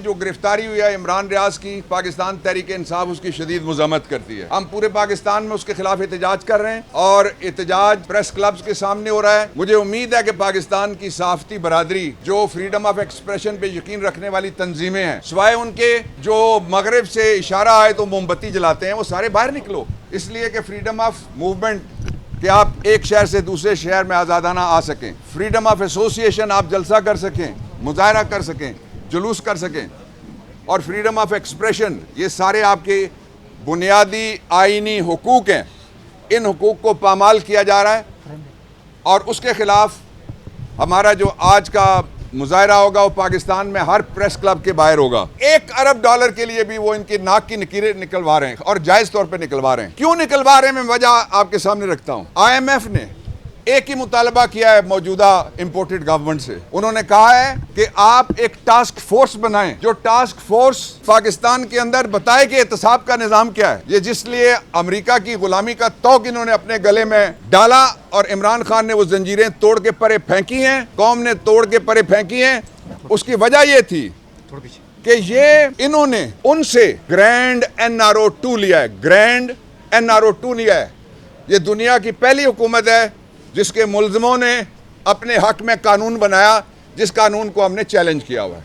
جو گرفتاری ہوئی ہے عمران ریاض کی، پاکستان تحریک انصاف اس کی شدید مذمت کرتی ہے۔ ہم پورے پاکستان میں اس کے خلاف احتجاج کر رہے ہیں اور احتجاج پریس کلبز کے سامنے ہو رہا ہے۔ مجھے امید ہے کہ پاکستان کی صحافتی برادری جو فریڈم آف ایکسپریشن پہ یقین رکھنے والی تنظیمیں ہیں، سوائے ان کے جو مغرب سے اشارہ آئے تو موم بتی جلاتے ہیں، وہ سارے باہر نکلو، اس لیے کہ فریڈم آف موومنٹ کہ آپ ایک شہر سے دوسرے شہر میں آزادانہ آ سکیں، فریڈم آف ایسوسیشن آپ جلسہ کر سکیں، مظاہرہ کر سکیں، جلوس کر سکیں، اور فریڈم آف ایکسپریشن، یہ سارے آپ کے بنیادی آئینی حقوق ہیں۔ ان حقوق کو پامال کیا جا رہا ہے اور اس کے خلاف ہمارا جو آج کا مظاہرہ ہوگا وہ پاکستان میں ہر پریس کلب کے باہر ہوگا۔ $1 ارب کے لیے بھی وہ ان کی ناک کی نکیریں نکلوا رہے ہیں اور جائز طور پہ نکلوا رہے ہیں۔ کیوں نکلوا رہے ہیں میں وجہ آپ کے سامنے رکھتا ہوں۔ IMF نے ایک ہی مطالبہ کیا ہے موجودہ امپورٹڈ گورنمنٹ سے، انہوں نے کہا ہے کہ آپ ایک ٹاسک فورس بنائیں، جو ٹاسک فورس پاکستان کے اندر بتائے کہ احتساب کا نظام کیا ہے۔ یہ جس لیے امریکہ کی غلامی کا توق انہوں نے اپنے گلے میں ڈالا اور عمران خان نے وہ زنجیریں توڑ کے پرے پھینکی ہیں، قوم نے توڑ کے پرے پھینکی ہیں۔ اس کی وجہ یہ تھی کہ انہوں نے ان سے گرینڈ NRO2 لیا ہے، گرینڈ NRO2 لیا ہے۔ یہ دنیا کی پہلی حکومت ہے جس کے ملزموں نے اپنے حق میں قانون بنایا، جس قانون کو ہم نے چیلنج کیا ہوا ہے۔